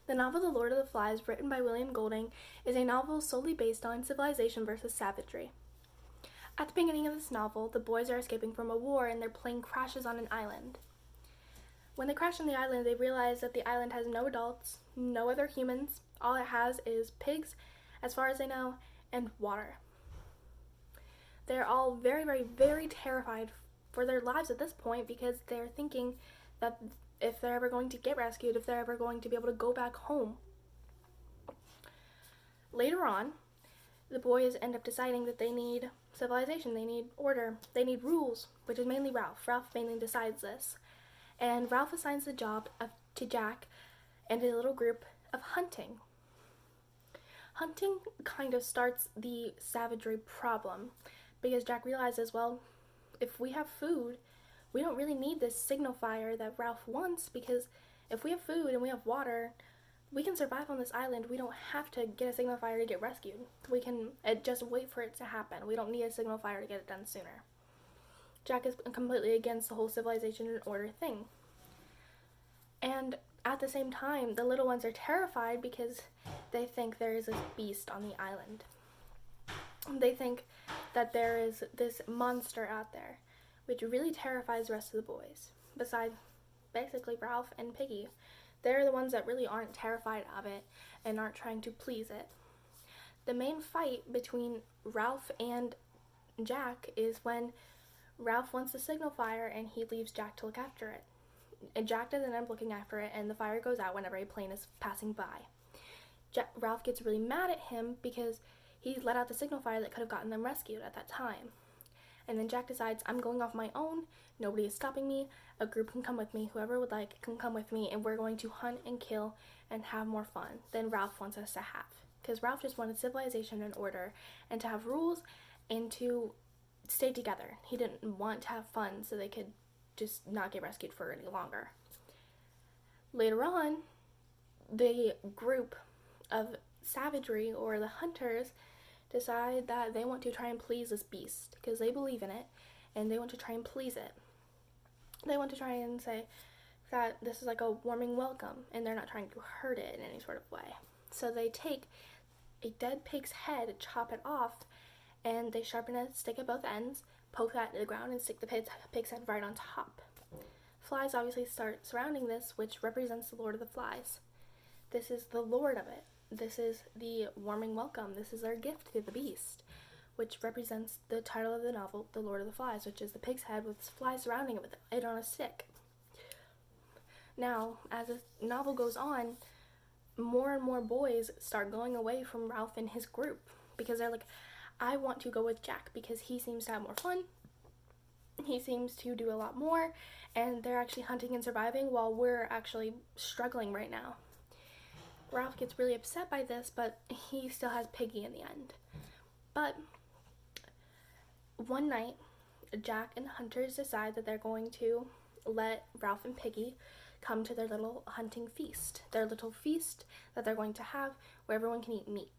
The novel The Lord of the Flies, written by William Golding, is a novel solely based on civilization versus savagery. At the beginning of this novel, the boys are escaping from a war and their plane crashes on an island. When they crash on the island, they realize that the island has no adults, no other humans. All it has is pigs, as far as they know, and water. They're all very, very, very terrified for their lives at this point because they're thinking that if they're ever going to get rescued, if they're ever going to be able to go back home. Later on, the boys end up deciding that they need civilization, they need order, they need rules, which is mainly Ralph. Ralph mainly decides this. And Ralph assigns the job to Jack and a little group of hunting. Hunting kind of starts the savagery problem because Jack realizes, well, if we have food, we don't really need this signal fire that Ralph wants, because if we have food and we have water, we can survive on this island. We don't have to get a signal fire to get rescued. We can just wait for it to happen. We don't need a signal fire to get it done sooner. Jack is completely against the whole civilization and order thing. And at the same time, the little ones are terrified because they think there is this beast on the island. They think that there is this monster out there, which really terrifies the rest of the boys, besides basically Ralph and Piggy. They're the ones that really aren't terrified of it and aren't trying to please it. The main fight between Ralph and Jack is when Ralph wants the signal fire and he leaves Jack to look after it. And Jack doesn't end up looking after it, and the fire goes out whenever a plane is passing by. Ralph gets really mad at him because he let out the signal fire that could have gotten them rescued at that time. And then Jack decides, I'm going off my own, nobody is stopping me, a group can come with me, whoever would like can come with me, and we're going to hunt and kill and have more fun than Ralph wants us to have. Because Ralph just wanted civilization and order, and to have rules, and to stay together. He didn't want to have fun so they could just not get rescued for any longer. Later on, the group of savagery, or the hunters, decide that they want to try and please this beast because they believe in it and they want to try and please it. They want to try and say that this is like a warming welcome and they're not trying to hurt it in any sort of way. So they take a dead pig's head, chop it off, and they sharpen a stick at both ends, poke that into the ground, and stick the pig's head right on top. Flies obviously start surrounding this, which represents the Lord of the Flies. This is the Lord of it. This is the warming welcome. This is our gift to the beast, which represents the title of the novel, The Lord of the Flies, which is the pig's head with flies surrounding it with it on a stick. Now, as the novel goes on, more and more boys start going away from Ralph and his group because they're like, I want to go with Jack because he seems to have more fun. He seems to do a lot more, and they're actually hunting and surviving while we're actually struggling right now. Ralph gets really upset by this, but he still has Piggy in the end. But one night, Jack and the hunters decide that they're going to let Ralph and Piggy come to their little hunting feast. Their little feast that they're going to have where everyone can eat meat.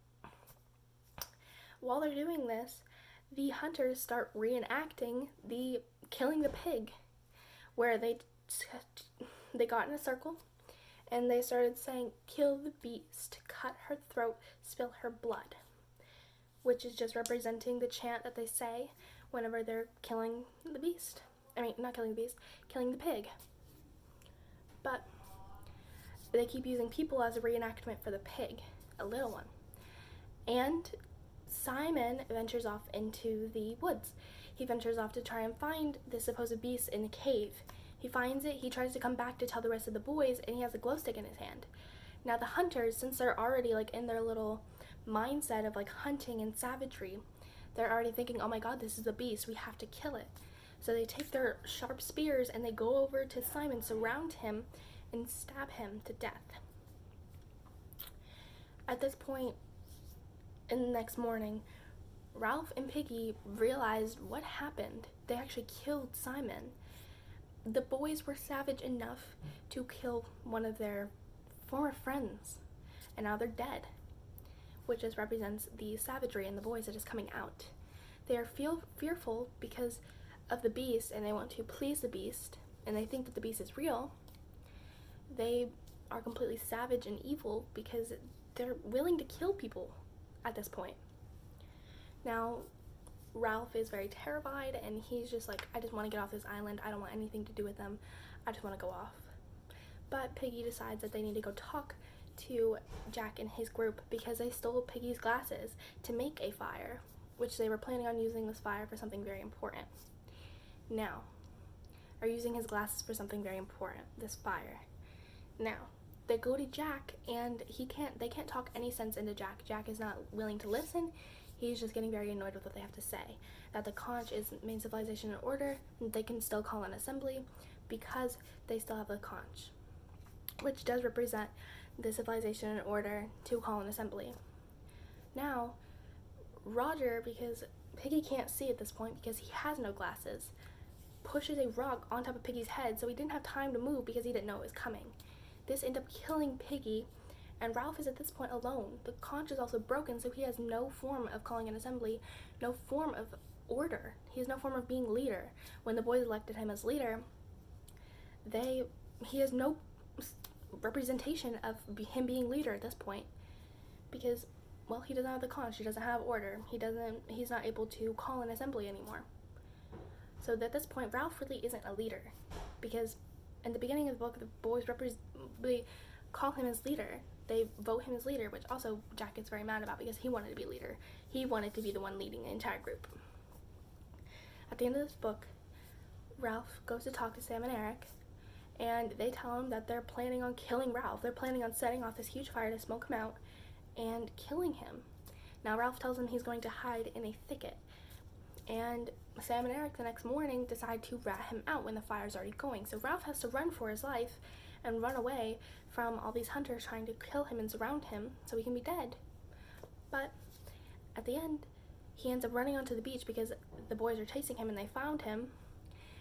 While they're doing this, the hunters start reenacting the killing the pig, where they got in a circle and they started saying, kill the beast, cut her throat, spill her blood, which is just representing the chant that they say whenever they're killing the beast. I mean, not killing the beast, killing the pig. But they keep using people as a reenactment for the pig, a little one. And Simon ventures off into the woods. He ventures off to try and find the supposed beast in a cave. He finds it, he tries to come back to tell the rest of the boys, and he has a glow stick in his hand. Now the hunters, since they're already like in their little mindset of like hunting and savagery, they're already thinking, oh my god, this is a beast, we have to kill it. So they take their sharp spears and they go over to Simon, surround him, and stab him to death. At this point, in the next morning, Ralph and Piggy realized what happened. They actually killed Simon. The boys were savage enough to kill one of their former friends, and now they're dead, which just represents the savagery in the boys that is coming out. They are fearful because of the beast, and they want to please the beast, and they think that the beast is real. They are completely savage and evil because they're willing to kill people at this point. Now, Ralph is very terrified, and he's just like, I just want to get off this island. I don't want anything to do with them. I just want to go off. But Piggy decides that they need to go talk to Jack and his group because they stole Piggy's glasses to make a fire, which they were planning on using this fire for something very important. Now, are using his glasses for something very important, this fire. Now, they go to Jack, and they can't talk any sense into Jack. Jack is not willing to listen. He's just getting very annoyed with what they have to say. That the conch is main civilization and order, and they can still call an assembly because they still have the conch, which does represent the civilization and order to call an assembly. Now, Roger, because Piggy can't see at this point because he has no glasses, pushes a rock on top of Piggy's head, so he didn't have time to move because he didn't know it was coming. This ended up killing Piggy, and Ralph is at this point alone. The conch is also broken, so he has no form of calling an assembly, no form of order. He has no form of being leader. When the boys elected him as leader, he has no representation of him being leader at this point because, well, he doesn't have the conch, he doesn't have order, he's not able to call an assembly anymore. So at this point, Ralph really isn't a leader because in the beginning of the book, the boys they call him as leader. They vote him as leader, which also Jack gets very mad about because he wanted to be leader. He wanted to be the one leading the entire group. At the end of this book, Ralph goes to talk to Sam and Eric, and they tell him that they're planning on killing Ralph. They're planning on setting off this huge fire to smoke him out and killing him. Now, Ralph tells him he's going to hide in a thicket, and Sam and Eric the next morning decide to rat him out when the fire's already going. So Ralph has to run for his life and run away from all these hunters trying to kill him and surround him so he can be dead. But at the end, he ends up running onto the beach because the boys are chasing him and they found him,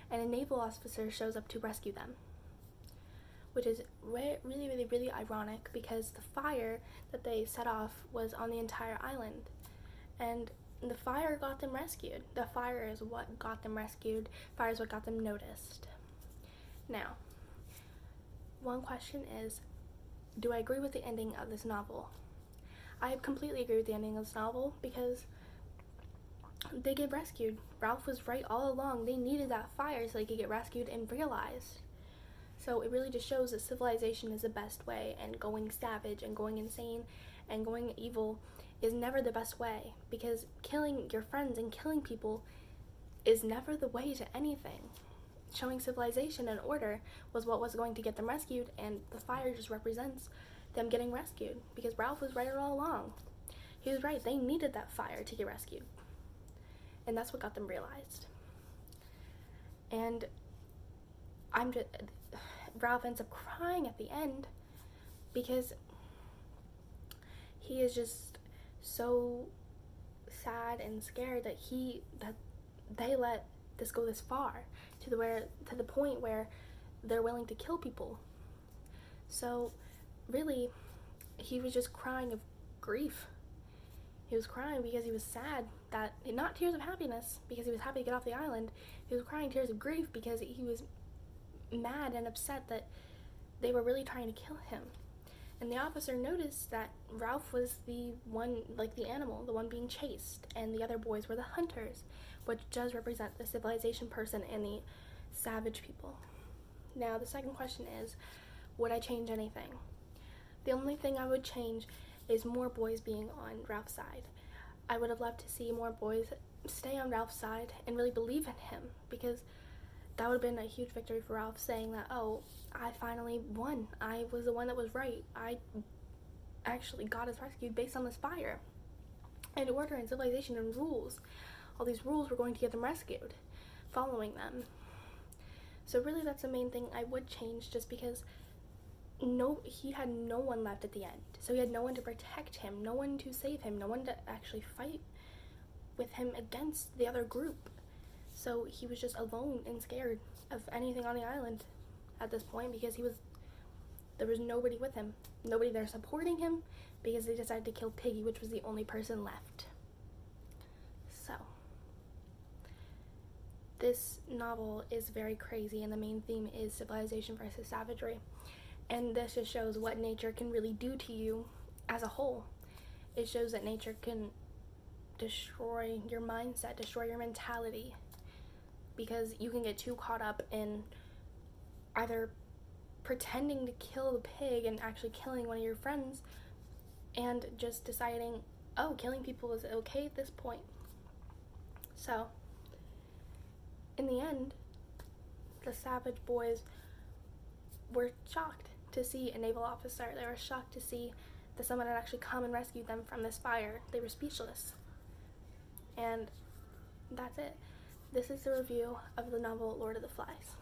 and a naval officer shows up to rescue them, which is really ironic because the fire that they set off was on the entire island, and the fire got them rescued. The fire is what got them rescued. Fire is what got them noticed. Now, one question is, do I agree with the ending of this novel? I completely agree with the ending of this novel because they get rescued. Ralph was right all along. They needed that fire so they could get rescued and realized. So it really just shows that civilization is the best way, and going savage and going insane and going evil is never the best way, because killing your friends and killing people is never the way to anything. Showing civilization and order was what was going to get them rescued, and the fire just represents them getting rescued because Ralph was right all along. He was right. They needed that fire to get rescued, and that's what got them realized. And Ralph ends up crying at the end because he is just so sad and scared that they let this go this far to the point where they're willing to kill people. So really, he was just crying of grief. He was crying because he was sad, that not tears of happiness because he was happy to get off the island. He was crying tears of grief because he was mad and upset that they were really trying to kill him. And the officer noticed that Ralph was the one, like the animal, the one being chased, and the other boys were the hunters, which does represent the civilization person and the savage people. Now, the second question is, would I change anything? The only thing I would change is more boys being on Ralph's side. I would have loved to see more boys stay on Ralph's side and really believe in him, because that would have been a huge victory for Ralph, saying that, oh, I finally won. I was the one that was right. I actually got us rescued based on this fire. And order and civilization and rules. All these rules were going to get them rescued, following them. So really that's the main thing I would change, just because he had no one left at the end. So he had no one to protect him, no one to save him, no one to actually fight with him against the other group. So he was just alone and scared of anything on the island at this point, because there was nobody with him, nobody there supporting him, because they decided to kill Piggy, which was the only person left. So this novel is very crazy, and the main theme is civilization versus savagery. And this just shows what nature can really do to you as a whole. It shows that nature can destroy your mindset, destroy your mentality, because you can get too caught up in either pretending to kill the pig and actually killing one of your friends, and just deciding, oh, killing people is okay at this point. So, in the end, the Savage Boys were shocked to see a naval officer. They were shocked to see that someone had actually come and rescued them from this fire. They were speechless. And that's it. This is the review of the novel Lord of the Flies.